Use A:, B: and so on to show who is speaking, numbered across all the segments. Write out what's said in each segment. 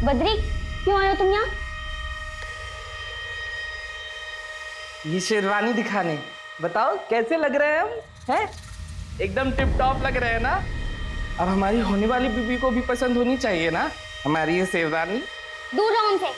A: बद्री, क्यों आए हो तुम यहाँ?
B: ये शेरवानी दिखाने। बताओ कैसे लग रहे हैं हम? हैं? एकदम टिप टॉप लग रहे हैं ना? अब हमारी होने वाली बीबी को भी पसंद होनी चाहिए ना हमारी ये शेरवानी।
A: दूर रहो उनसे।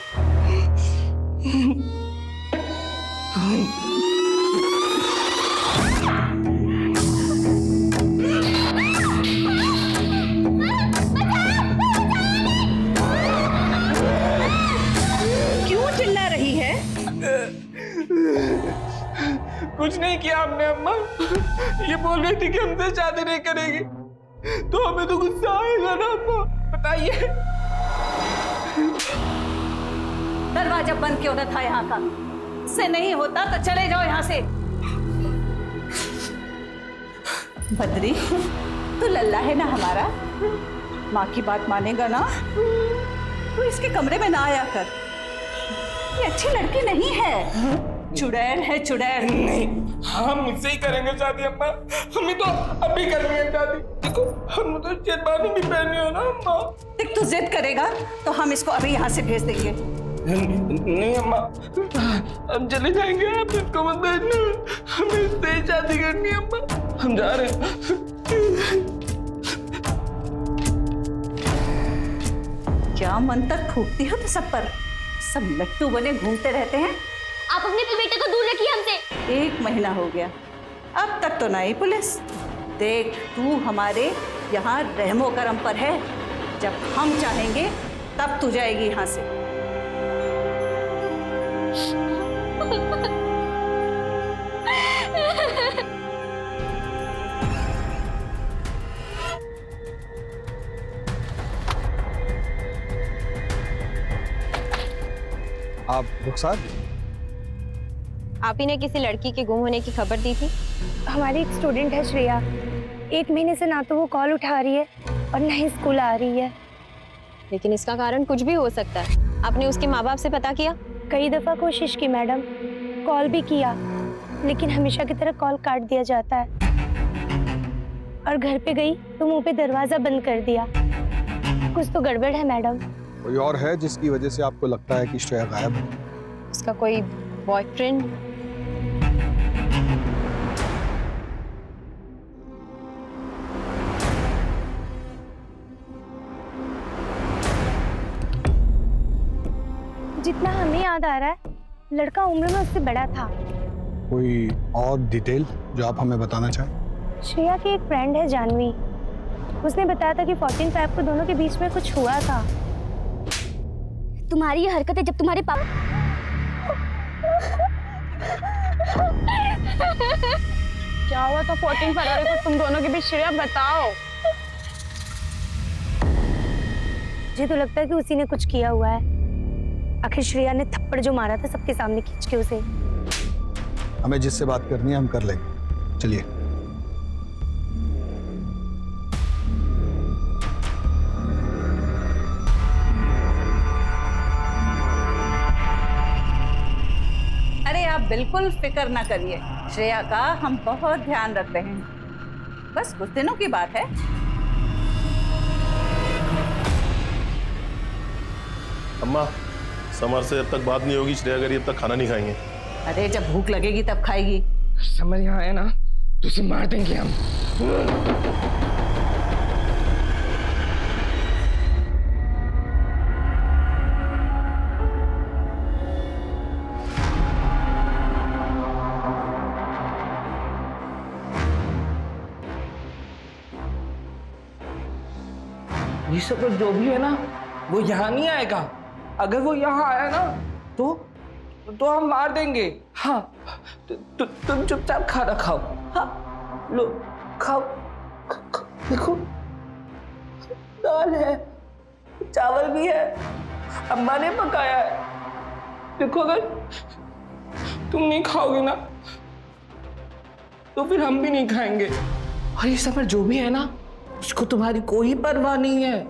C: क्यों चिल्ला रही है?
B: कुछ नहीं किया हमने अम्मा। ये बोल रही थी कि हमसे शादी नहीं करेगी, तो हमें तो गुस्सा आएगा ना अम्मा। बताइए।
C: दरवाजा बंद क्यों न था यहाँ का? से नहीं होता तो चले जाओ यहाँ से। बद्री, तू लल्ला है ना हमारा? माँ की बात मानेगा ना? तू इसके कमरे में ना आया कर। ये अच्छी लड़की नहीं है, चुड़ैल है चुड़ैल।
B: नहीं, हम मुझसे ही करेंगे शादी अम्मा। हमें तो अभी करनी है शादी। देखो हम तो शेरवानी भी पहनी हो ना अम्मा।
C: देख, तू जिद करेगा तो हम इसको अभी यहाँ से भेज देंगे।
B: नहीं अम्मा, हम चले जाएंगे। आप इसको मत भेजना, हमें इससे ही शादी करनी है अम्मा। हम जा रहे हैं।
C: क्या मन तक फूकती हो तो सब पर? सब लट्टू बने घूमते रहते हैं।
A: आप अपने बेटे को दूर रखिए हमसे।
C: 1 महीना हो गया, अब तक तो नहीं पुलिस। देख, तू हमारे यहाँ रहमो करम पर है। जब हम चाहेंगे तब तू जाएगी यहाँ से।
D: आप रुखसार?
E: आप ही ने किसी लड़की के गुम होने की खबर दी थी?
F: हमारी एक स्टूडेंट है श्रेया। 1 महीने से ना तो वो कॉल उठा रही है और ना ही स्कूल आ रही है।
E: लेकिन इसका कारण कुछ भी हो सकता है। आपने उसके माँ बाप से पता किया?
F: कई दफा कोशिश की मैडम, कॉल भी किया, लेकिन हमेशा की तरह कॉल काट दिया जाता है। और घर पे गई तो मुंह पे दरवाजा बंद कर दिया। कुछ तो गड़बड़ है मैडम।
D: कोई और है जिसकी वजह से आपको लगता है कि श्रेया गायब है?
E: उसका कोई बॉयफ्रेंड?
F: जितना हमें याद आ रहा है, लड़का उम्र में उससे बड़ा था।
D: कोई और डिटेल जो आप हमें बताना चाहें?
F: श्रेया की एक फ्रेंड है जानवी, उसने बताया था कि 14/5 को दोनों के बीच में कुछ हुआ था।
A: तुम्हारी ये हरकतें जब तुम्हारे पापा
F: क्या हुआ था 14 फरवरी को तुम दोनों के बीच श्रेया? बताओ। मुझे तो लगता है कि उसी ने कुछ किया हुआ है। आखिर श्रेया ने थप्पड़ जो मारा था सबके सामने खींच के उसे।
D: हमें जिससे बात करनी है हम कर लेंगे, चलिए।
C: अरे आप बिल्कुल फिक्र ना करिए, श्रेया का हम बहुत ध्यान रख रहे हैं। बस कुछ दिनों की बात है।
G: अम्मा, समर से जब तक बात नहीं होगी श्रेया करी, जब तक खाना नहीं खाएंगे।
C: अरे जब भूख लगेगी तब खाएगी।
B: समझ यहाँ आया ना, तो उसे मार देंगे हम। ये सब जो भी है ना, वो यहाँ नहीं आएगा। अगर वो यहाँ आया ना तो हम मार देंगे। हाँ, तुम चुपचाप खाना खाओ। हाँ, लो खाओ। देखो, दाल है, चावल भी है, अम्मा ने पकाया है। देखो, अगर तुम नहीं खाओगे ना तो फिर हम भी नहीं खाएंगे। और ये सब जो भी है ना, उसको तुम्हारी कोई परवाह नहीं है,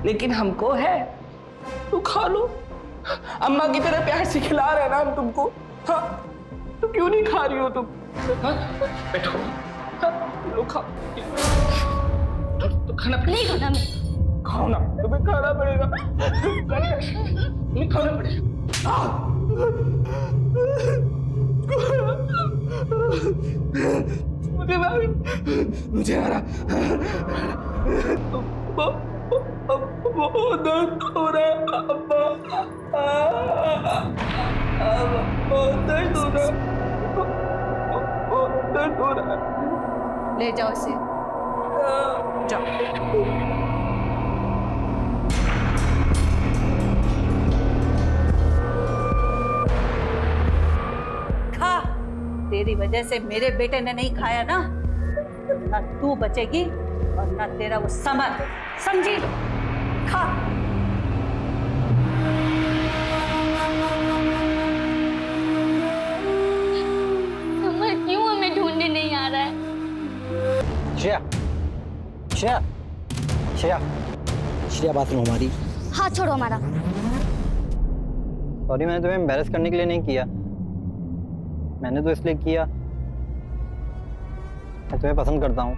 B: लेकिन हमको है। तो खा लो, अम्मा की तरह प्यार से खिला रहे हैं ना हम तुमको। हाँ, तो क्यों नहीं खा रही हो तुम? हाँ, बैठो। हाँ, लो खाओ। तो खाना
A: नहीं खाना मैं।
B: खाओ ना, तुम्हें खाना पड़ेगा, तुम्हें खाना पड़ेगा। मुझे मारी, मुझे मारा, बहुत दर्द हो रहा है, बहुत दर्द हो रहा है, बहुत दर्द हो रहा है।
C: ले जाओ इसे, जाओ। खा, तेरी वजह से मेरे बेटे ने नहीं खाया ना, ना तू बचेगी और ना तेरा वो समर, समझी? खा।
A: समर क्यों हमें ढूंढने नहीं आ रहा है?
H: श्रेया, श्रेया, श्रेया, श्रेया बात सुनो हमारी।
A: हाथ छोड़ो हमारा।
H: सॉरी, मैंने तुम्हें एम्बैरेस करने के लिए नहीं किया, मैंने तो इसलिए किया मैं तुम्हें पसंद करता हूँ।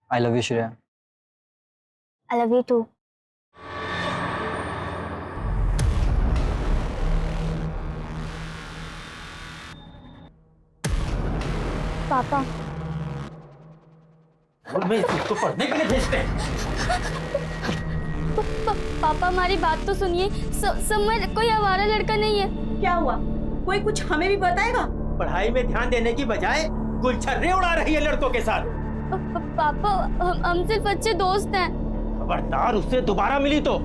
H: I love you Shreya.
A: I love you too. पापा,
H: इसको पढ़ने के लिए भेजते हैं।
A: पापा हमारी बात तो सुनिए। समर कोई आवारा लड़का नहीं है।
C: क्या हुआ? कोई कुछ हमें भी बताएगा?
I: पढ़ाई में ध्यान देने की बजाय गुलछर्रे उड़ा रही है लड़कों के साथ।
A: पापा हम सिर्फ अच्छे दोस्त हैं।
I: खबरदार उससे दोबारा मिली तो।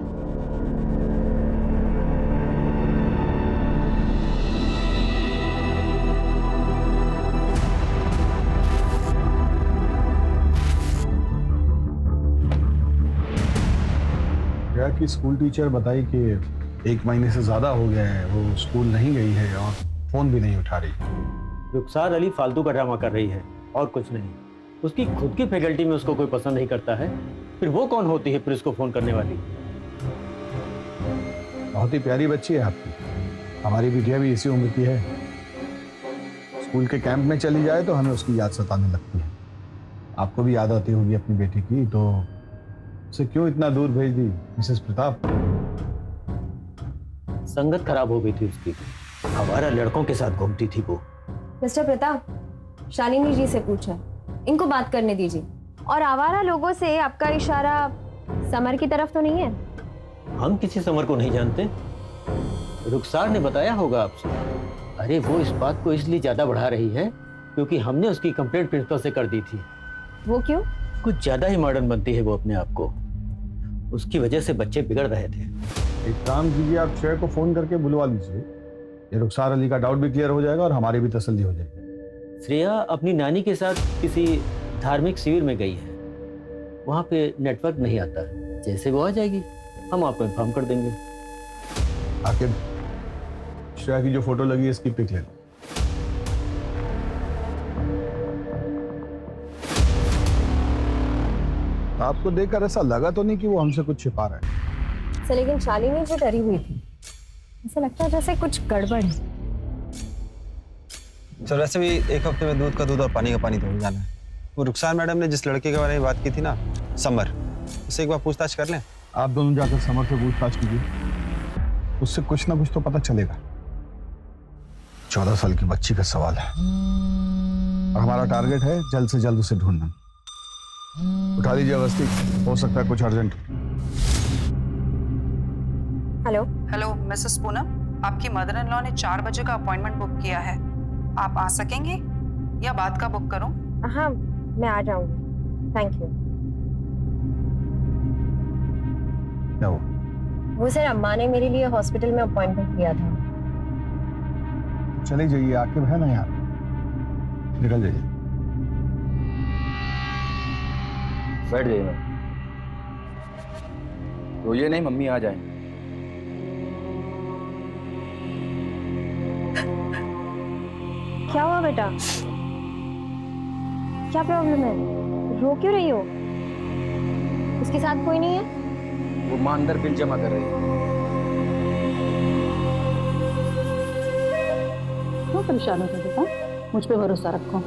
D: क्या कि स्कूल टीचर बताई कि 1 महीने से ज्यादा हो गया है वो स्कूल नहीं गई है और फोन भी नहीं उठा रही।
I: रुखसार अली फालतू का ड्रामा कर रही है और कुछ नहीं। उसकी खुद की फैकल्टी में उसको कोई पसंद नहीं करता है, फिर वो कौन होती है फिर उसको फोन करने वाली?
D: बहुत ही प्यारी बच्ची है आपकी, हमारी बिटिया भी इसी उम्र की है। स्कूल के कैंप में चली जाए तो हमें उसकी याद सताने लगती है। आपको भी याद आती होगी अपनी बेटी की, तो उसे क्यों इतना दूर भेज दी मिसेस प्रताप?
I: संगत खराब हो गई थी उसकी, हमारा लड़कों के साथ घूमती थी वो।
E: मिस्टर प्रताप, शालिनी जी से पूछा, इनको बात करने दीजिए। और आवारा लोगों से आपका इशारा समर की तरफ तो नहीं है?
I: हम किसी समर को नहीं जानते, रुखसार ने बताया होगा आपसे। अरे वो इस बात को इसलिए ज्यादा बढ़ा रही है क्योंकि हमने उसकी कंप्लेंट प्रिंसिपल से कर दी थी।
E: वो क्यों?
I: कुछ ज्यादा ही मॉडर्न बनती है वो अपने आप को, उसकी वजह से बच्चे बिगड़ रहे थे।
D: एक काम कीजिए, आप श्रेया को फोन करके बुलवा लीजिए, ये रुखसार अली का डाउट भी क्लियर हो जाएगा और हमारी भी तसल्ली हो जाएगी।
I: श्रेया अपनी नानी के साथ किसी धार्मिक शिविर में गई है, वहां पे नेटवर्क नहीं आता। जैसे वो आ जाएगी हम आपको इन्फॉर्म कर देंगे।
D: आखिर श्रेया की जो फोटो लगी है इसकी पिक ले लो। आपको देखकर ऐसा लगा तो नहीं कि वो हमसे कुछ छिपा रहा है?
E: सर लेकिन शालिनी जो डरी हुई थी, ऐसा लगता है जैसे कुछ गड़बड़ है।
H: सर वैसे भी 1 हफ्ते में दूध का दूध और पानी का पानी तो हो जाना है। वो रुखसार मैडम ने जिस लड़के के बारे में बात की थी ना, समर, उससे एक बार पूछताछ कर लें।
D: आप दोनों जाकर समर से पूछताछ कीजिए, उससे कुछ ना कुछ तो पता चलेगा। 14 साल की बच्ची का सवाल है और हमारा टारगेट है जल्द से जल्द उसे ढूंढना। उठा लीजिए अवस्थी, हो सकता है कुछ urgent.
E: Hello
J: hello Mrs Poonam, आपकी मदर इन लॉ ने 4 बजे का अपॉइंटमेंट बुक किया है। आप आ सकेंगे या बाद का बुक करूं?
E: हाँ मैं आ जाऊंगी, थैंक यू।
D: क्या हुआ?
E: वो सर अम्मा ने मेरे लिए हॉस्पिटल में अपॉइंटमेंट लिया था।
D: चले जाइए, आके है ना यार, निकल जाइए।
B: बैठ जाइए मैम, रोइए नहीं, मम्मी आ जाए।
E: क्या हुआ बेटा? क्या प्रॉब्लम है? रो क्यों रही हो? उसके साथ कोई नहीं है?
B: वो मां अंदर बिल जमा कर रही है।
C: क्यों परेशान हो बेटा? मुझ पे भरोसा रखो।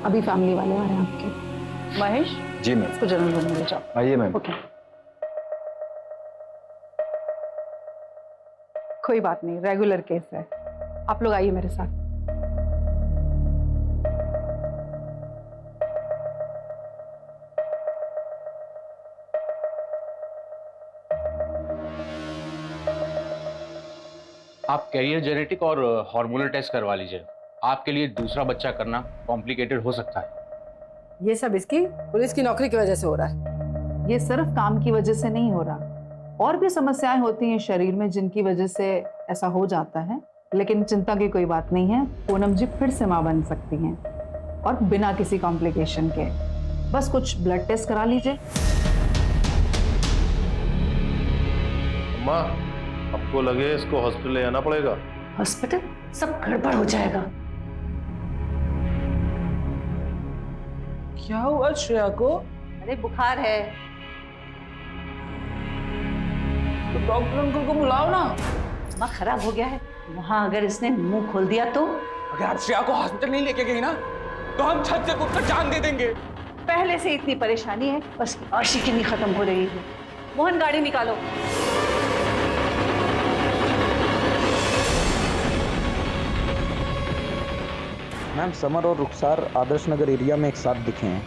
C: अभी फैमिली वाले आ रहे हैं आपके। महेश,
H: जी मैम।
C: इसको जनरल रूम में ले जाओ।
H: आइए मैम।
C: ओके, कोई बात नहीं, रेगुलर केस है। आप लोग आइए मेरे साथ।
K: आप कैरियर जेनेटिक और हार्मोनल टेस्ट करवा लीजिए। आपके लिए दूसरा बच्चा करना कॉम्प्लिकेटेड हो सकता है।
L: ये सब इसकी पुलिस की नौकरी की वजह से हो रहा है।
C: ये सिर्फ काम की वजह से नहीं हो रहा, और भी समस्याएं होती हैं शरीर में जिनकी वजह से ऐसा हो जाता है, लेकिन चिंता की कोई बात नहीं है। पूनम जी फिर से मां बन सकती हैं, और बिना किसी कॉम्प्लिकेशन के। बस कुछ ब्लड टेस्ट करा लीजिए।
G: अम्मा, आपको लगे इसको हॉस्पिटल ले जाना पड़ेगा?
C: हॉस्पिटल? सब गड़बड़ हो जाएगा।
B: क्या हुआ श्रेया को?
C: अरे बुखार है।
B: तो डॉक्टर अंकल को बुलाओ ना।
C: माँ खराब हो गया है, वहां अगर इसने मुंह खोल दिया तो?
B: अगर आप श्रेया को हॉस्पिटल नहीं लेके गई ना, तो हम छत से कूदकर जान दे देंगे।
C: पहले से इतनी परेशानी है, बस आशिकी नहीं खत्म हो रही है। मोहन गाड़ी निकालो।
M: मैम, समर और रुखसार आदर्श नगर एरिया में एक साथ दिखे हैं।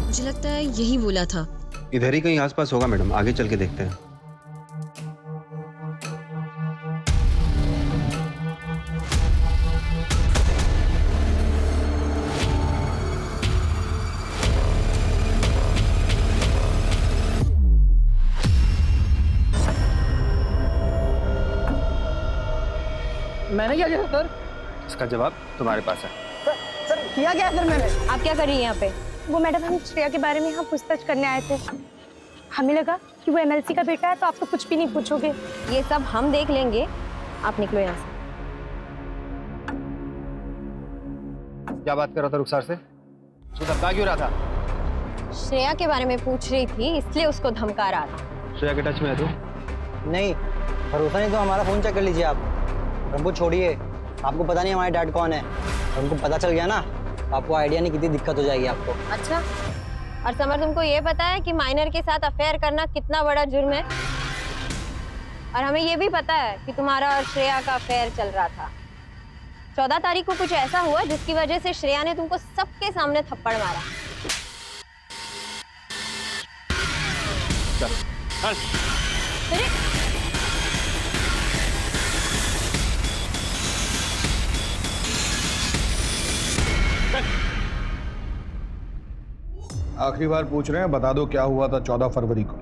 E: मुझे लगता है यही बोला था।
H: इधर ही कहीं आसपास होगा मैडम, आगे चल के देखते हैं।
L: मैंने क्या किया सर?
H: इसका जवाब तुम्हारे पास है।
L: सर किया क्या सर मैंने?
F: आप क्या कर रही हैं यहाँ पे? वो मैडम, हम श्रेया के बारे में यहाँ पूछताछ करने आए थे। हमें लगा कि वो एमएलसी का बेटा है, तो आप तो कुछ भी नहीं पूछोगे।
E: ये सब हम देख लेंगे, आप निकलो यहाँ से।
H: क्या बात कर रहा था रुखसार से? उसको धमका क्यों रहा था?
E: श्रेया के बारे में पूछ रही थी, इसलिए उसको धमका रहा था।
H: श्रेया के टच में है तू?
M: नहीं, भरोसा नहीं तो हमारा फोन चेक कर लीजिए आप। हमको छोड़िए, आपको पता नहीं हमारे डैड कौन है। हमको पता चल गया ना, आपको आइडिया नहीं कितनी दिक्कत हो जाएगी आपको।
E: अच्छा, और समर तुमको ये पता है कि माइनर के साथ अफेयर करना कितना बड़ा जुर्म है? और हमें ये भी पता है कि तुम्हारा और श्रेया का अफेयर चल रहा था। 14 तारीख को कुछ ऐसा हुआ जिसकी वजह से श्रेया ने तुमको सबके सामने थप्पड़ मारा। अरे
D: आखिरी बार पूछ रहे हैं, बता दो क्या हुआ था 14 फरवरी को,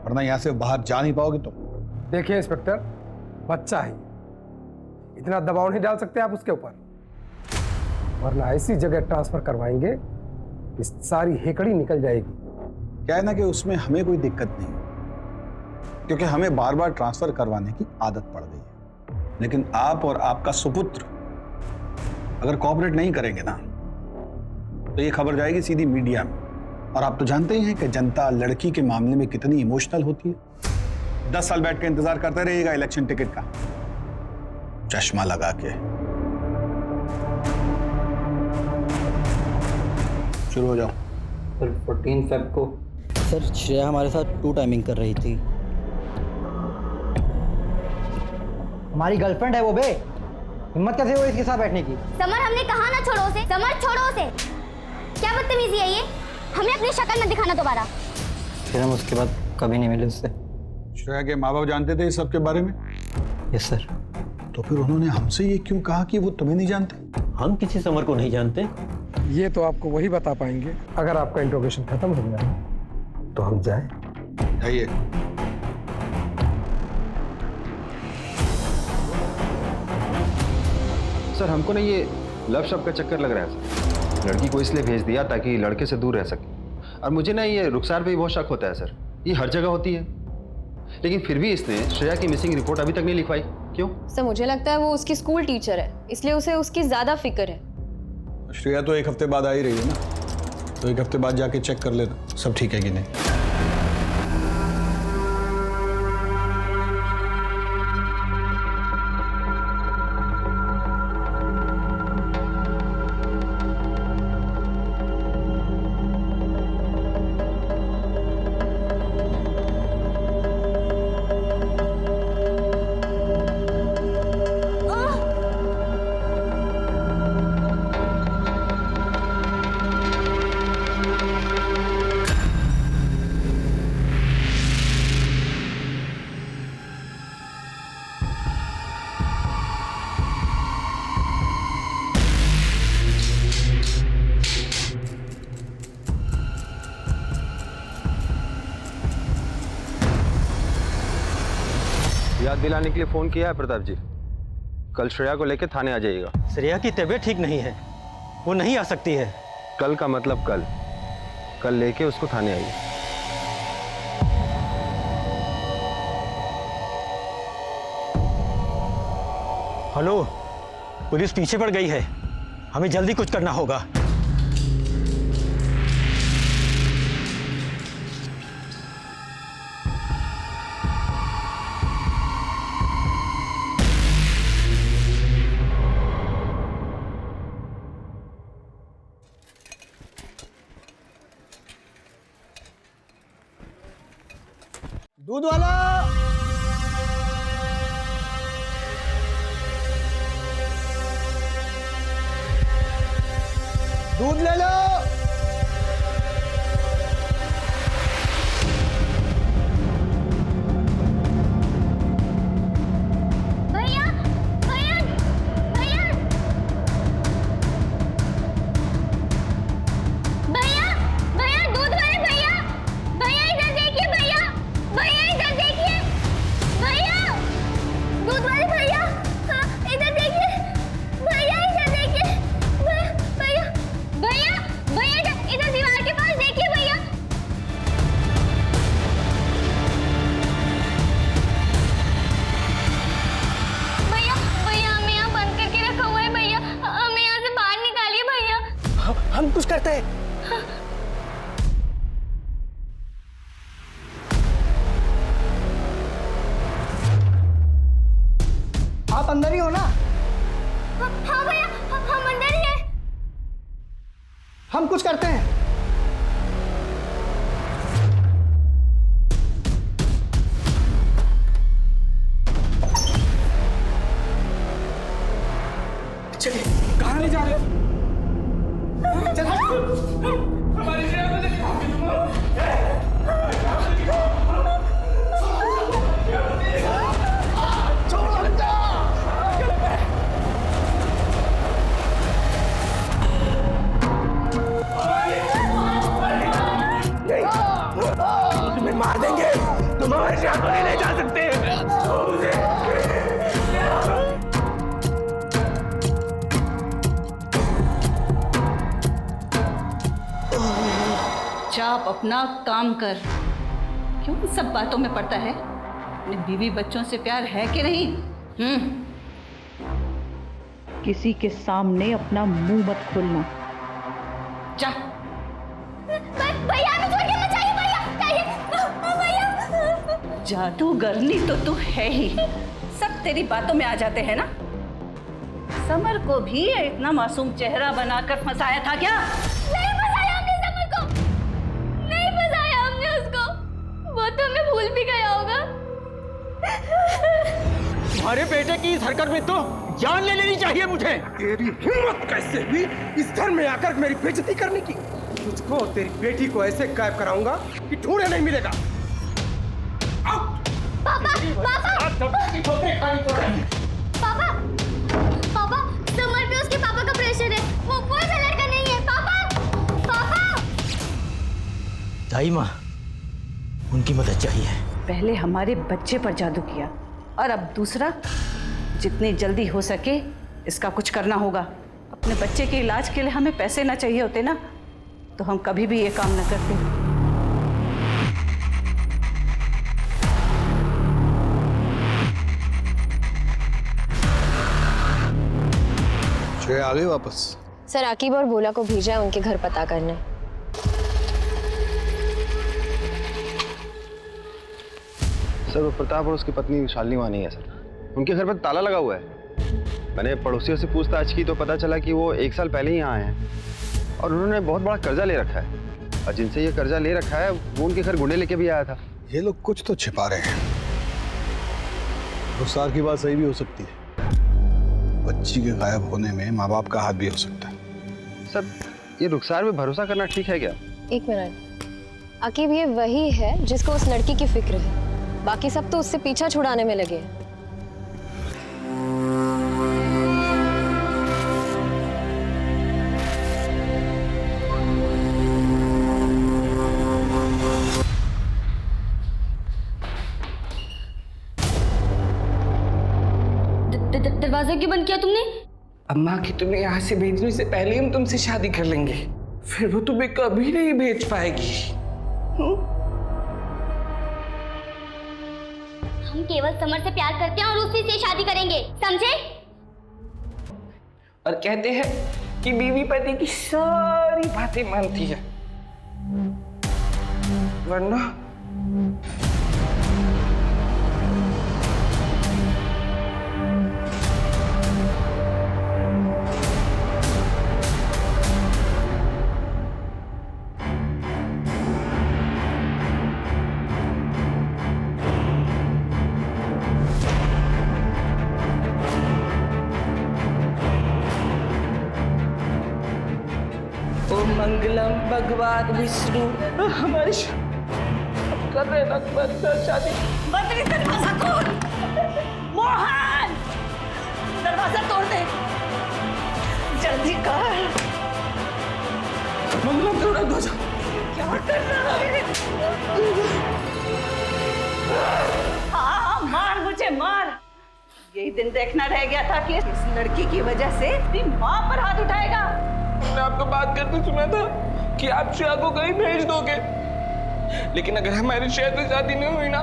D: वरना यहाँ से बाहर जा नहीं पाओगे तुम।
L: देखिए इंस्पेक्टर, बच्चा है, इतना दबाव नहीं डाल सकते आप उसके ऊपर, वरना ऐसी जगह ट्रांसफर करवाएंगे कि सारी हेकड़ी निकल जाएगी।
D: क्या है ना कि उसमें हमें कोई दिक्कत नहीं, क्योंकि हमें बार बार ट्रांसफर करवाने की आदत पड़ गई है। लेकिन आप और आपका सुपुत्र अगर कोऑपरेट नहीं करेंगे ना, तो ये खबर जाएगी सीधी मीडिया में। और आप तो जानते ही हैं कि जनता लड़की के मामले में कितनी इमोशनल होती है। 10 साल बैठ के इंतजार करते रहिएगा इलेक्शन टिकट का, चश्मा लगा के। शुरू हो जाओ।
M: सर 14 फेब को सर श्रेया हमारे साथ 2 टाइमिंग कर रही थी। हमारी गर्लफ्रेंड है वो बे, हिम्मत कैसे हुई इसके साथ बैठने की?
A: समर, हमने कहा ना छोड़ो उसे। समर छोड़ो उसे। क्या बदतमीजी है ये? हमें अपनी शक्ल मत दिखाना दोबारा।
M: फिर हम उसके बाद कभी नहीं मिले उससे।
D: श्रेया के माँ बाप जानते थे इस सब के बारे में?
M: Yes sir.
D: तो फिर उन्होंने हमसे ये क्यों कहा कि वो तुम्हें नहीं जानते?
I: हम किसी समर को नहीं जानते।
L: ये तो आपको वही बता पाएंगे अगर आपका इंट्रोगेशन खत्म हो गया तो हम जाए।
D: जाइए।
H: सर हमको ना ये लव शब्द का चक्कर लग रहा है सर। लड़की को इसलिए भेज दिया ताकि लड़के से दूर रह सके। और मुझे ना ये रुखसार पे भी बहुत शक होता है सर। ये हर जगह होती है, लेकिन फिर भी इसने श्रेया की मिसिंग रिपोर्ट अभी तक नहीं लिखवाई। क्यों?
E: सर मुझे लगता है वो उसकी स्कूल टीचर है, इसलिए उसे उसकी ज्यादा फिक्र है।
D: श्रेया तो 1 हफ्ते बाद आ ही रही है ना, तो 1 हफ्ते बाद जाके चेक कर लेना सब ठीक है कि नहीं।
H: याद दिलाने के लिए फोन किया है प्रताप जी। कल श्रेया को लेकर थाने आ जाइएगा।
I: श्रेया की तबीयत ठीक नहीं है, वो नहीं आ सकती है।
H: कल का मतलब कल लेके उसको थाने आइए।
I: हेलो, पुलिस पीछे पड़ गई है, हमें जल्दी कुछ करना होगा।
M: दूध वाला, दूध ले लो।
A: भैया भैया भैया भैया भैया दूध वाले भैया, भैया इधर देखिए भैया, भैया इधर देखिए भैया, दूध वाले भैया, हाँ इधर देखिए भैया, इधर देखिए भैया भैया भैया इधर दीवार के पास देखिए भैया। भैया भैया हमें यहाँ बंद करके रखा हुआ है भैया, हमें यहाँ से बाहर निकालिए भैया।
M: हम कुछ करते हैं। आप अंदर ही हो ना?
A: हाँ भैया हम अंदर ही हैं।
M: हम कुछ करते हैं।
L: चलिए, कहाँ ले जा रहे हो? हमारी श्रेया को देखो। तुम्हें मार देंगे, तुम हमारी श्रेया को नहीं ले जा सकते।
C: आप अपना काम कर। क्यों इन सब बातों में पड़ता है? अपने बीवी बच्चों से प्यार है कि नहीं? किसी के सामने अपना मुंह मत खोलना। जा।
A: भैया हमें छोड़ के मत जाइए भैया,
C: जादूगरनी तो तू है ही, सब तेरी बातों में आ जाते हैं ना। समर को भी इतना मासूम चेहरा बनाकर फंसाया था क्या?
A: नहीं फंसाया हमने समर को, नहीं फंसाया हमने उसको, वो तो हमें भूल भी गया होगा।
I: तुम्हारे बेटे की इस हरकत में तो जान ले लेनी चाहिए मुझे।
L: तेरी हिम्मत कैसे हुई इस घर में आकर मेरी बेइज्जती करने की? तुझको और तेरी बेटी को ऐसे गायब कराऊंगा कि ढूंढे नहीं मिलेगा।
A: पापा पापा समर पे उसके पापा का प्रेशर है, वो कोई सा लड़का नहीं है। पापा
I: दाई माँ, उनकी मदद चाहिए।
C: पहले हमारे बच्चे पर जादू किया और अब दूसरा। जितनी जल्दी हो सके इसका कुछ करना होगा। अपने बच्चे के इलाज के लिए हमें पैसे ना चाहिए होते ना, तो हम कभी भी ये काम न करते।
D: आ गए वापस?
E: सर आकिब और भोला को भेजा है उनके घर पता करने।
H: सर वो प्रताप और उसकी पत्नी शालिनी वहाँ नहीं है सर। उनके घर पर ताला लगा हुआ है। मैंने पड़ोसियों से पूछताछ की तो पता चला कि वो 1 साल पहले ही यहाँ आए हैं और उन्होंने बहुत बड़ा कर्जा ले रखा है, और जिनसे ये कर्जा ले रखा है वो उनके घर गुंडे लेके भी आया था।
D: ये लोग कुछ तो छिपा रहे हैं। रुखसार की बात सही भी हो सकती है, बच्ची के गायब होने में माँ बाप का हाथ भी हो सकता है।
H: सर ये रुखसार पे भरोसा करना ठीक है क्या?
E: एक मिनट, आकिब ये वही है जिसको उस लड़की की फिक्र है, बाकी सब तो उससे पीछा छुड़ाने में लगे हैं।
A: दरवाजा क्यों बंद किया तुमने?
B: अम्मा कि तुम्हें यहाँ से भेजने से पहले हम तुमसे शादी कर लेंगे, फिर वो तुम्हें कभी नहीं भेज पाएगी।
A: हम केवल समर से प्यार करते हैं और उसी से शादी करेंगे, समझे?
B: और कहते हैं कि बीवी पति की सारी बातें मानती है, वरना ओम मंगलम भगवान विष्णु। हमारी कर रहे ना शादी।
C: बद्री दरवाजा खोल। मोहन दरवाजा तोड़ दे, जल्दी कर।
B: मंगलम तोड़ा ध्वजा।
C: क्या कर रहा है? हाँ मार मुझे मार। यही दिन देखना रह गया था कि इस लड़की की वजह से अपनी माँ पर हाथ उठाएगा।
B: मैंने आपको बात करते सुना था कि आप श्रेया को कहीं भेज दोगे, लेकिन अगर हमारी श्रेया से शादी नहीं हुई ना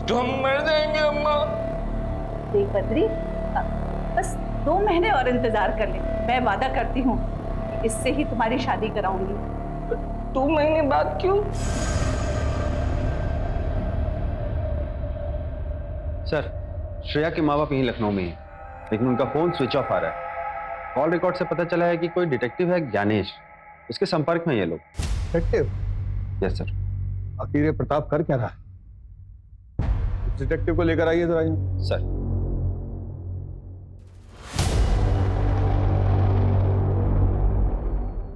B: तो हम मर जाएंगे अम्मा।
C: देख बद्री, बस 2 महीने और इंतजार कर ले। मैं वादा करती हूँ इससे ही तुम्हारी शादी कराऊंगी।
B: 2 महीने बाद क्यों?
H: सर, श्रेया के माँ बाप यहीं लखनऊ में ही हैं, लेकिन उनका फोन स्विच ऑफ आ रहा है। कॉल रिकॉर्ड से पता चला है कि कोई डिटेक्टिव है ज्ञानेश, उसके संपर्क में ये लोग।
D: डिटेक्टिव?
H: Yes sir.
D: आखिर ये प्रताप कर क्या रहा है? डिटेक्टिव को लेकर आइए जरा।
H: सर।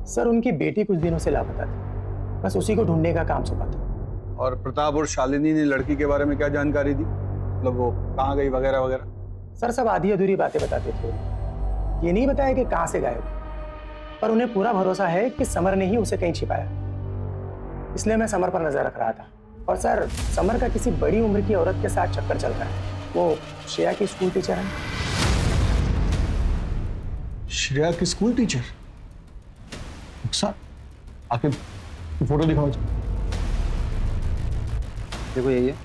N: सर, उनकी बेटी कुछ दिनों से लापता थी, बस उसी को ढूंढने का काम सौंपा था।
D: और प्रताप और शालिनी ने लड़की के बारे में क्या जानकारी दी? मतलब वो कहाँ गई वगैरह वगैरह?
N: सर, सब आधी अधूरी बातें बताते थे। ये नहीं बताया कि कहाँ से गायब, पर उन्हें पूरा भरोसा है कि समर ने ही उसे कहीं छिपाया। इसलिए मैं समर पर नजर रख रहा था। और सर, समर का किसी बड़ी उम्र की औरत के साथ चक्कर चल रहा है। वो श्रेया की स्कूल टीचर है।
D: श्रेया की स्कूल टीचर? सर, आखिर फोटो दिखाओ।
H: देखो यही है।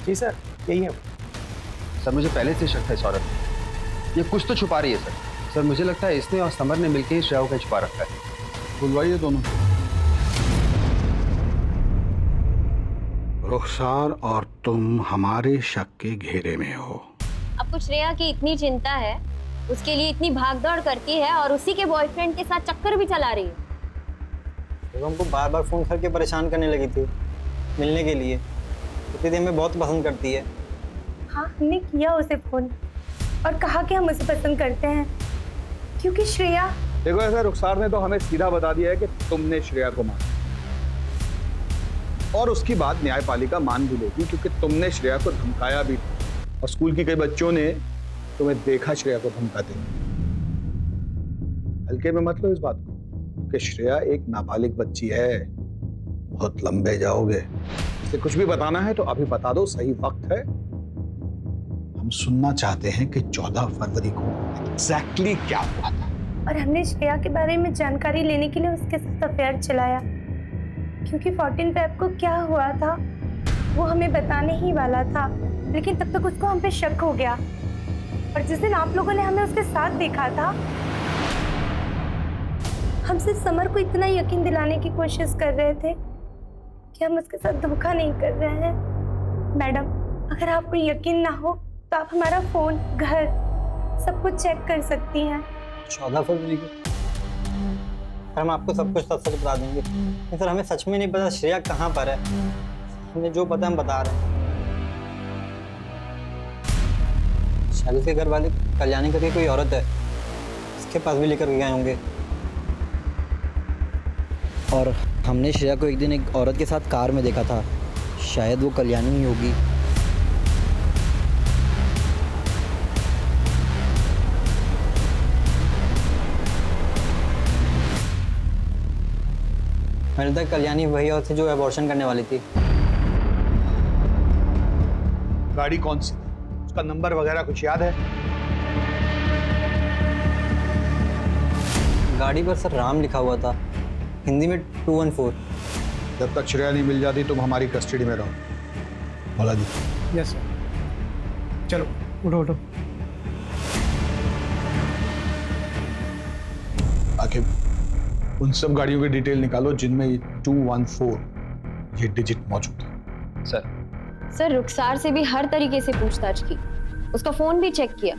N: जी सर, यही है।
H: सर, मुझे पहले से शक था इस औरत में। ये कुछ तो छुपा रही है सर। सर, मुझे लगता है इसने और समर ने मिलकर ही श्रेया को छुपा रखा है।
D: बुलवाइए दोनों। रुखसार और तुम हमारे शक के घेरे में हो।
E: आपको श्रेया की इतनी चिंता है, उसके लिए इतनी भागदौड़ करती है और उसी के बॉयफ्रेंड के साथ चक्कर भी चला रही है।
M: तो हमको बार बार फोन करके परेशान करने लगी थी मिलने के लिए। इतनी देर में बहुत पसंद करती है।
F: हाँ, हमने किया उसे फोन और कहा कि हम उसे पसंद करते हैं, क्योंकि श्रेया।
D: देखो, ऐसा रुखसार ने तो हमें सीधा बता दिया है कि तुमने श्रेया को मारा, और उसकी बात न्यायपालिका मान भी लेगी क्योंकि तुमने श्रेया को धमकाया भी, और स्कूल की कई बच्चों ने तुम्हें देखा श्रेया को धमकाते। हल्के में मत लो इस बात को कि श्रेया एक नाबालिग बच्ची है। बहुत लंबे जाओगे। इसे कुछ भी बताना है तो अभी बता दो, सही वक्त है। हम सुनना चाहते हैं कि 14 फरवरी को एग्जैक्टली क्या हुआ था।
F: और हमने श्रेया के बारे में जानकारी लेने के लिए उसके साथ अफेयर चलाया, क्योंकि 14 फेब को क्या हुआ था वो हमें बताने ही वाला था, लेकिन तब तक उसको हम पे शक हो गया। और जिस दिन आप लोगों ने हमें उसके साथ देखा था, हम सिर्फ समर को इतना यकीन दिलाने की कोशिश कर रहे थे कि हम उसके साथ धोखा नहीं कर रहे हैं। मैडम, अगर आपको यकीन ना हो तो आप हमारा फोन, घर, सब कुछ चेक कर सकती हैं।
M: 14 फरवरी को हम आपको सब कुछ सच बता देंगे। नहीं सर, हमें सच में नहीं पता श्रेया कहाँ पर है। हमें जो पता हम बता रहे हैं। शादी के घर वाले कल्याणी करके कोई औरत है, इसके पास भी लेकर गए होंगे। और हमने श्रेया को एक दिन एक औरत के साथ कार में देखा था, शायद वो कल्याणी ही होगी। मेरे तक कल्याणी वही औरत थी जो अबॉर्शन करने वाली थी।
D: गाड़ी कौन सी? उसका नंबर वगैरह कुछ याद है?
M: गाड़ी पर सर राम लिखा हुआ था, हिंदी में 214।
D: जब तक श्रेया नहीं मिल जाती तुम हमारी कस्टडी में रहो। बोला जी।
L: Yes sir. चलो उठो उठो।
D: आखिर उन सब गाड़ियों की डिटेल निकालो जिनमें ये 214 ये डिजिट मौजूद है।
E: सर रुखसार से भी हर तरीके से पूछताछ की, उसका फोन भी चेक किया,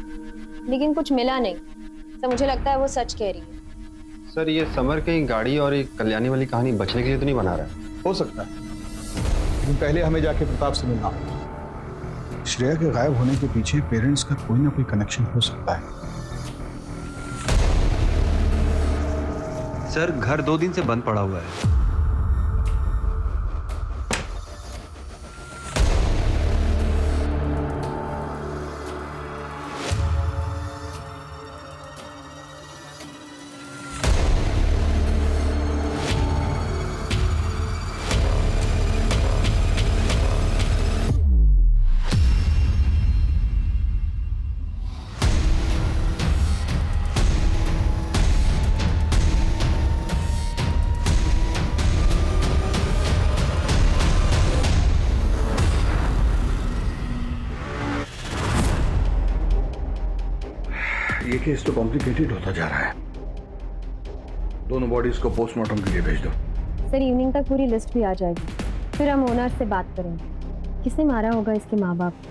E: लेकिन कुछ मिला नहीं। सर मुझे लगता है वो सच कह रही है।
H: सर ये समर कहीं गाड़ी और एक कल्याणी वाली कहानी बचने के लिए तो नहीं बना रहा है?
D: हो सकता है, लेकिन पहले हमें जाके प्रताप से मिलना होगा। श्रेया के गायब होने के पीछे पेरेंट्स का कोई ना कोई कनेक्शन हो सकता है।
H: सर घर 2 दिन से बंद पड़ा हुआ है।
D: ये केस तो कॉम्प्लिकेटेड होता जा रहा है। दोनों बॉडीज को पोस्टमार्टम के लिए भेज दो।
E: सर इवनिंग तक पूरी लिस्ट भी आ जाएगी, फिर हम ओनर से बात करेंगे। किसने मारा होगा इसके माँ बाप को?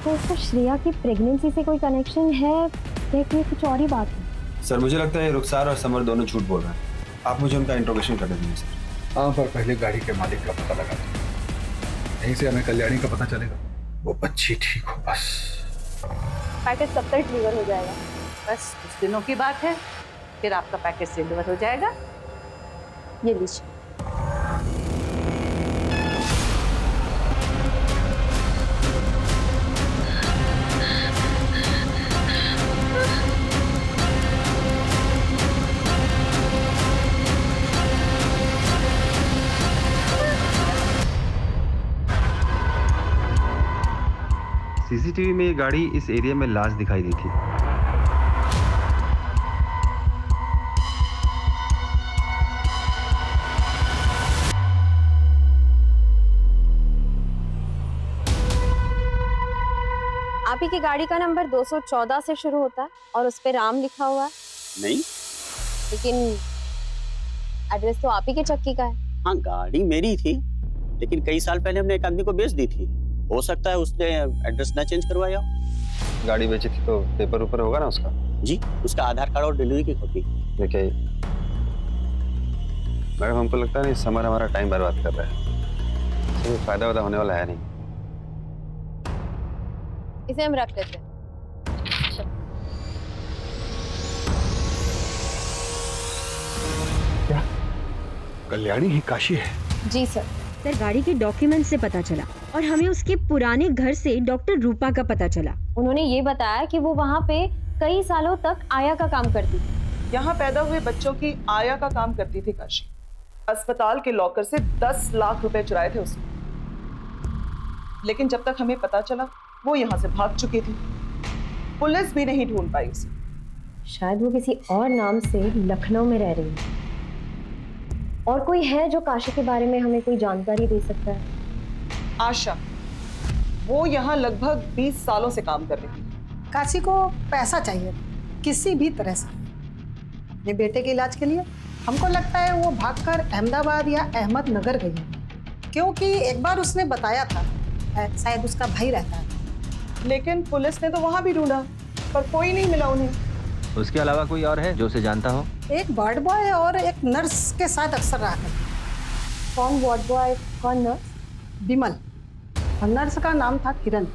E: तो इसका श्रेया की प्रेगनेंसी से कोई कनेक्शन है या कि कुछ और ही बात है?
H: सर मुझे लगता है रुखसार और समर दोनों झूठ बोल रहे हैं। आप मुझे उनका इंट्रोगेशन करने दीजिए सर।
D: हाँ, पर पहले गाड़ी के मालिक का पता लगा दो। यहीं से हमें कल्याणी का पता चलेगा। वो बच्ची ठीक हो बस।
E: पैकेज कब तक डिलीवर हो जाएगा?
C: बस कुछ दिनों की बात है, फिर आपका पैकेज डिलीवर हो जाएगा।
E: ये लीजिए।
H: सीसीटीवी में ये गाड़ी इस एरिया में लास्ट दिखाई दी थी।
E: आप ही की गाड़ी का नंबर 214 से शुरू होता है और उस पे राम लिखा हुआ है।
O: नहीं,
E: लेकिन एड्रेस तो आप ही के चक्की का है।
O: हाँ गाड़ी मेरी थी, लेकिन कई साल पहले हमने एक आदमी को बेच दी थी। हो सकता है उसने एड्रेस ना चेंज करवाया हो।
H: गाड़ी बेची थी तो पेपर ऊपर होगा ना उसका?
O: जी, उसका आधार कार्ड और डिलीवरी की कॉपी।
H: देखिए मैडम, हमको लगता है नहीं समर हमारा टाइम बर्बाद कर रहा है। इसमें फायदा वादा होने वाला है नहीं।
E: इसे हम रख लेते हैं।
D: क्या कल्याणी ही काशी है?
E: जी सर।
P: सर गाड़ी के डॉक्यूमेंट से पता चला और हमें उसके पुराने घर से डॉक्टर रूपा का पता चला।
E: उन्होंने ये बताया कि वो वहाँ पे कई सालों तक आया का काम करती थी।
Q: यहाँ पैदा हुए बच्चों की आया का काम करती थी काशी। अस्पताल के लॉकर से 10 लाख रुपए चुराए थे उसने, लेकिन जब तक हमें पता चला वो यहाँ से भाग चुकी थी। पुलिस भी नहीं ढूंढ पाई उसे।
E: शायद वो किसी और नाम से लखनऊ में रह रही है। और कोई है जो काशी के बारे में हमें कोई जानकारी दे सकता है?
Q: आशा, वो यहाँ लगभग 20 सालों से काम कर रही थी।
C: काशी को पैसा चाहिए किसी भी तरह से अपने बेटे के इलाज के लिए। हमको लगता है वो भागकर अहमदाबाद या अहमदनगर गई है, क्योंकि एक बार उसने बताया था शायद उसका भाई रहता है।
Q: लेकिन पुलिस ने तो वहां भी ढूंढा पर कोई नहीं मिला उन्हें।
I: उसके अलावा कोई और है जो उसे जानता हो?
C: एक वार्ड बॉय और एक नर्स के साथ अक्सर रहा करती।
E: कौन वार्ड बॉय, कौन नर्स?
C: विमल। और नर्स का नाम था किरण।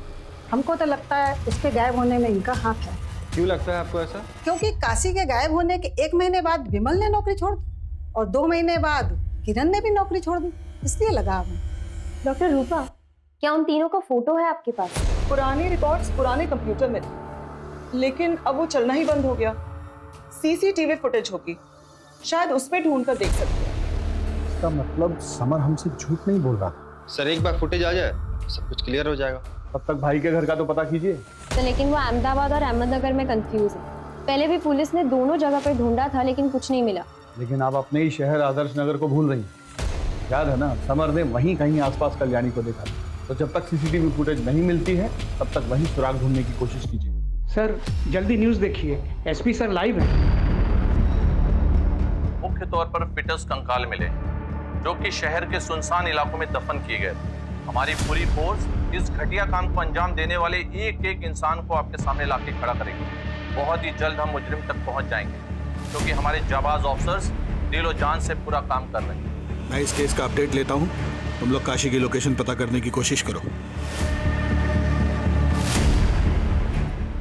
C: हमको तो लगता है उसके गायब होने में इनका हाथ है।
H: क्यों लगता है आपको ऐसा?
C: क्योंकि काशी के गायब होने के 1 महीने बाद विमल ने नौकरी छोड़ दी और 2 महीने बाद किरण ने भी नौकरी छोड़ दी, इसलिए लगा हमें।
E: डॉक्टर रूपा, क्या उन तीनों का फोटो है आपके पास?
Q: पुराने रिकॉर्ड्स पुराने कंप्यूटर में थे, लेकिन अब वो चलना ही बंद हो गया। सीसीटीवी फुटेज होगी, शायद उसमें ढूंढ कर देख सकते हैं।
D: इसका मतलब समर हमसे झूठ नहीं बोल रहा।
H: सर एक बार फुटेज आ जाए सब कुछ क्लियर हो जाएगा।
D: तब तक भाई के घर का तो पता कीजिए।
E: तो लेकिन वो अहमदाबाद और अहमदनगर में कंफ्यूज है। पहले भी पुलिस ने दोनों जगह पर ढूंढा था लेकिन कुछ नहीं मिला।
D: लेकिन आप अपने ही शहर आदर्श नगर को भूल रही हैं। याद है ना, समर ने वहीं कहीं आसपास कल्याणी को देखा था। तो जब तक सीसीटीवी फुटेज नहीं मिलती है तब तक वहीं सुराग ढूंढने की कोशिश कीजिए।
N: सर जल्दी न्यूज़ देखिए, एसपी सर लाइव है।
G: मुख्य तौर पर फिटस कंकाल मिले जो कि शहर के सुनसान इलाकों में दफन किए गए। हमारी पूरी फोर्स इस घटिया काम को अंजाम देने वाले एक एक इंसान को आपके सामने लाके खड़ा करेगी। बहुत ही जल्द हम मुजरिम तक पहुंच जाएंगे क्योंकि हमारे जाबाज ऑफिसर्स दिलो जान से पूरा काम कर रहे हैं।
D: मैं इस केस का अपडेट लेता हूँ, तुम लोग काशी की लोकेशन पता करने की कोशिश करो।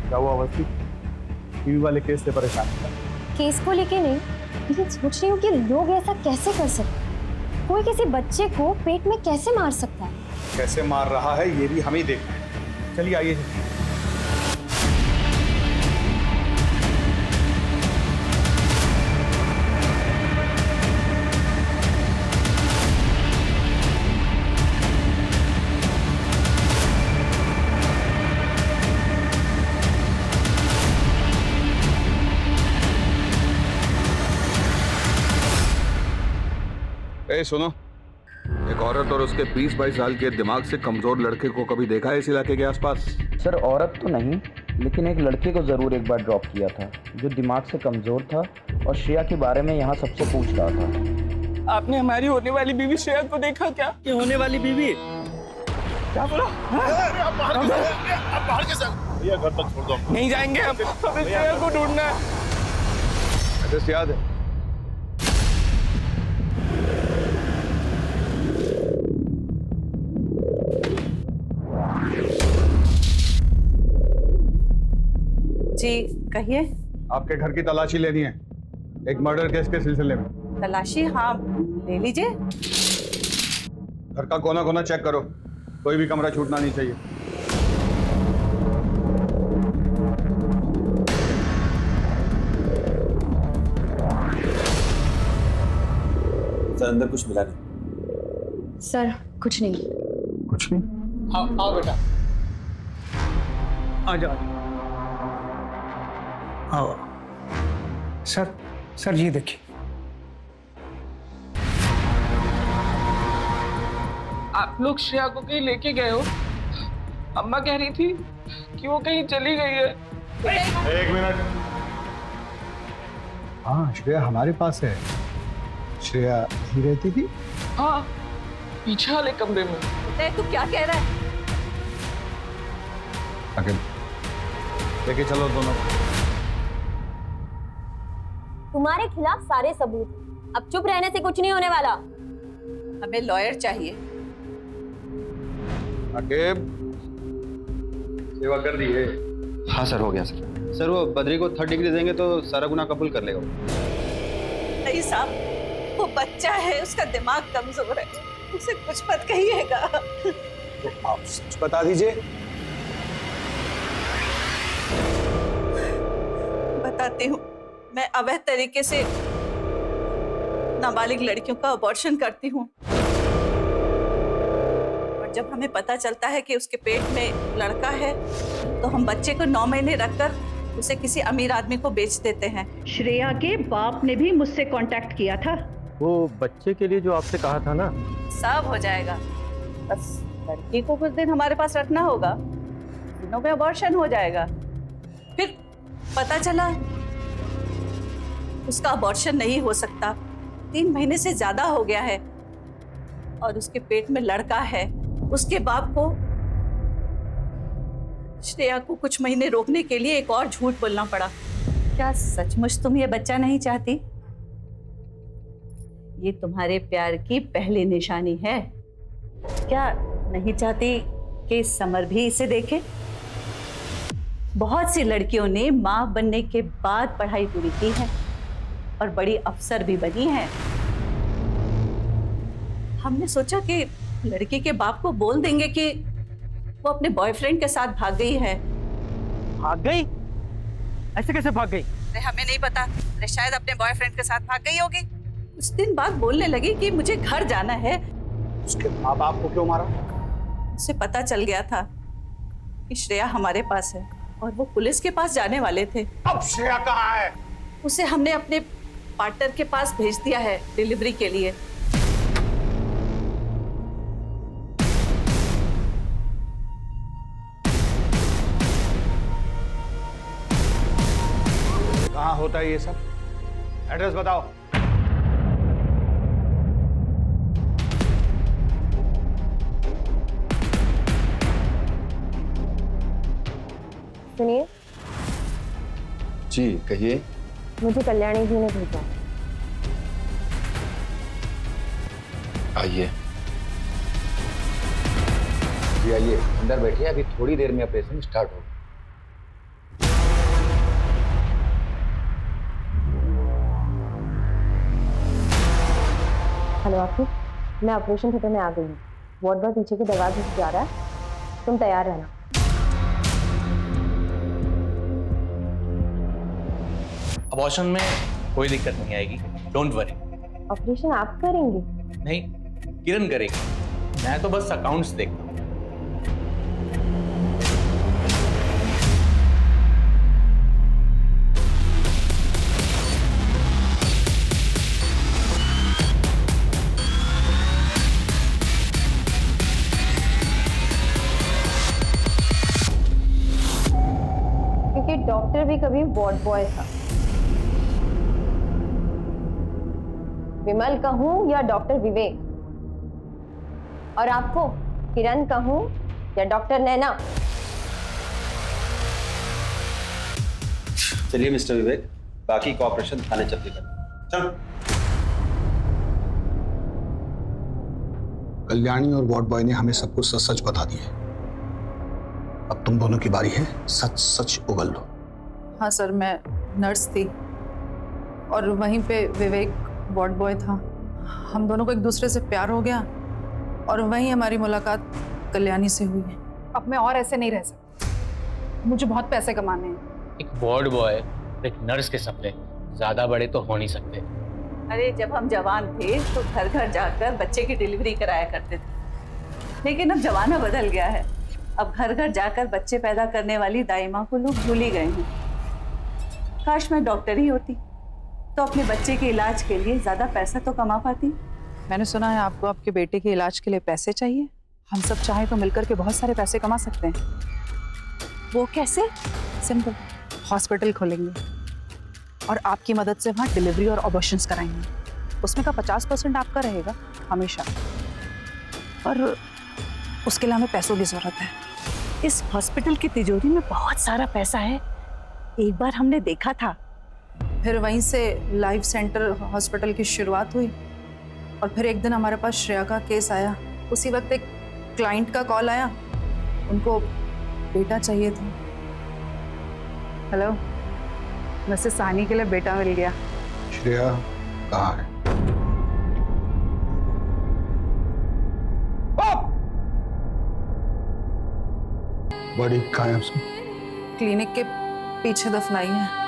D: क्या हुआ अवस्थी? टीवी वाले केस से परेशान है?
E: केस को लेके नहीं, लेकिन सोच रही हूँ कि लोग ऐसा कैसे कर सकते हैं। कोई किसी बच्चे को पेट में कैसे मार सकता है?
D: कैसे मार रहा है ये भी हम ही देखना है। चलिए आइए। सुनो, एक औरत और उसके 20-22 साल के दिमाग से कमजोर लड़के को कभी देखा है इस इलाके के आसपास?
B: सर औरत तो नहीं, लेकिन एक लड़के को जरूर एक बार ड्रॉप किया था जो दिमाग से कमजोर था और श्रेया के बारे में यहाँ सबसे पूछ रहा था। आपने हमारी होने वाली बीवी श्रेया को देखा क्या?
O: ये होने वाली बीवी?
B: क्या बोला?
G: भैया घर तक छोड़ दो।
B: नहीं जाएंगे हम, हमें श्रेया को ढूंढना है।
D: एड्रेस याद है?
C: जी कहिए।
D: आपके घर की तलाशी लेनी है, एक मर्डर केस के सिलसिले में।
C: तलाशी? हाँ ले लीजिए।
D: घर का कोना कोना चेक करो, कोई भी कमरा छूटना नहीं चाहिए।
H: सर अंदर कुछ मिला नहीं?
E: सर कुछ नहीं।
D: कुछ नहीं?
N: आओ बेटा, आ जाओ। आओ सर ये देखिए।
B: आप लोग श्रेया को कहीं लेके गए हो? अम्मा कह रही थी कि वो कहीं चली गई है।
D: एक मिनट। हाँ श्रेया हमारे पास है। श्रेया ही रहती थी?
B: हाँ, पीछे वाले कमरे में।
C: तू क्या कह रहा है?
D: लेके चलो दोनों।
E: तुम्हारे खिलाफ सारे सबूत, अब चुप रहने से कुछ नहीं होने वाला।
C: हमें लॉयर चाहिए।
D: अकेब, सेवा कर दी है?
H: हाँ सर, हो गया सर। सर वो बद्री को 3rd डिग्री देंगे तो सारा गुनाह कबूल कर लेगा।
C: नहीं साहब, वो बच्चा है, उसका दिमाग कमजोर है, उसे कुछ मत कहिएगा।
D: तो आप सच बता दीजिए।
C: बताती हूँ, मैं अवैध तरीके से नाबालिग लड़कियों का अबॉर्शन करती हूँ और जब हमें पता चलता है कि उसके पेट में लड़का है तो हम बच्चे को 9 महीने रखकर उसे किसी अमीर आदमी को बेच देते हैं।
R: श्रेया के बाप ने भी मुझसे कांटेक्ट किया था।
I: वो बच्चे के लिए जो आपसे कहा था ना,
C: सब हो जाएगा, बस लड़की को कुछ दिन हमारे पास रखना होगा, दिनों में अबॉर्शन हो जाएगा। फिर पता चला उसका अबॉर्शन नहीं हो सकता, 3 महीने से ज्यादा हो गया है और उसके पेट में लड़का है। उसके बाप को श्रेया को कुछ महीने रोकने के लिए एक और झूठ बोलना पड़ा। क्या सचमुच तुम ये बच्चा नहीं चाहती? ये तुम्हारे प्यार की पहली निशानी है। क्या नहीं चाहती कि समर भी इसे देखे? बहुत सी लड़कियों ने मां बनने के बाद पढ़ाई पूरी की है और बड़ी अफसर भी बनी है। हमने सोचा कि लड़की के बाप को बोल देंगे कि वो अपने बॉयफ्रेंड के साथ भाग गई है।
I: भाग गई? ऐसे कैसे भाग गई?
C: अरे हमें नहीं पता, अरे शायद अपने बॉयफ्रेंड के साथ भाग गई होगी। कुछ दिन बाद बोलने लगी कि मुझे घर जाना है।
D: उसके माँ बाप को क्यों मारा?
C: उसे पता चल गया था कि श्रेया हमारे पास है और वो पुलिस के पास जाने वाले थे।
D: अब श्रेया कहाँ है?
C: उसे हमने अपने पार्टनर के पास भेज दिया है डिलीवरी के लिए।
D: कहाँ होता है ये सब? एड्रेस बताओ।
E: सुनिए,
H: जी कहिए।
E: मुझे कल्याणी जी ने भेजा।
H: आइए।
K: जी आइए, अंदर बैठिए, अभी थोड़ी देर में ऑपरेशन स्टार्ट होगा।
E: हेलो आखिर, मैं ऑपरेशन थिएटर में आ गई हूँ। वार्ड बॉय पीछे के दरवाजे से जा रहा है, तुम तैयार रहना।
G: अबॉर्शन में कोई दिक्कत नहीं आएगी, डोंट वरी।
E: ऑपरेशन आप करेंगे?
G: नहीं, किरण करेगी, मैं तो बस अकाउंट्स देखता हूँ।
E: क्योंकि डॉक्टर भी कभी वार्ड बॉय था। विमल कहूं या डॉक्टर विवेक, और आपको किरण कहूं या डॉक्टर नैना?
H: चलिए मिस्टर विवेक, बाकी कॉपरेशन थाने चलते कर। चल।
D: कल्याणी और वार्ड बॉय ने हमें सब कुछ सच सच बता दिया। अब तुम दोनों की बारी है, सच सच उगल लो।
J: हाँ सर, मैं नर्स थी और वहीं पे विवेक वार्ड बॉय था। हम दोनों को एक दूसरे से प्यार हो गया और वहीं हमारी मुलाकात कल्याणी से हुई है। अब मैं और ऐसे नहीं रह सकती, मुझे बहुत पैसे कमाने हैं।
K: एक वार्ड बॉय, एक नर्स के सपने ज्यादा बड़े तो हो नहीं सकते।
C: अरे जब हम जवान थे तो घर घर जाकर बच्चे की डिलीवरी कराया करते थे, लेकिन अब जमाना बदल गया है। अब घर घर जाकर बच्चे पैदा करने वाली दाई माँ को लोग भूल ही गए हैं। काश मैं डॉक्टर ही होती तो अपने बच्चे के इलाज के लिए ज्यादा पैसा तो कमा पाती।
J: मैंने सुना है आपको आपके बेटे के इलाज के लिए पैसे चाहिए। हम सब चाहें तो मिलकर के बहुत सारे पैसे कमा सकते हैं।
C: वो कैसे?
J: सिंपल, हॉस्पिटल खोलेंगे और आपकी मदद से वहाँ डिलीवरी और ऑपरेशंस कराएंगे। उसमें का 50% आपका रहेगा हमेशा, और उसके लिए हमें पैसों की जरूरत है।
C: इस हॉस्पिटल की तिजोरी में बहुत सारा पैसा है, एक बार हमने देखा था।
J: फिर वहीं से लाइफ सेंटर हॉस्पिटल की शुरुआत हुई और फिर एक दिन हमारे पास श्रेया का केस आया। उसी वक्त एक क्लाइंट का कॉल आया, उनको बेटा चाहिए था। हेलो, वैसे सानी के लिए बेटा मिल गया।
D: श्रेया कहाँ है? बॉडी कहाँ है उसकी?
J: क्लिनिक के पीछे दफनाई है।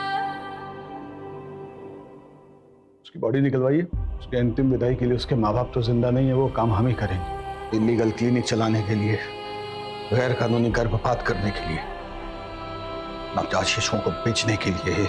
D: उसकी बॉडी निकलवाइए। उसके अंतिम विदाई के लिए उसके माँ बाप तो जिंदा नहीं है, वो काम हम ही करेंगे। इलीगल क्लिनिक चलाने के लिए, गैर कानूनी गर्भपात करने के लिए, नवजात शिशुओं को बेचने के लिए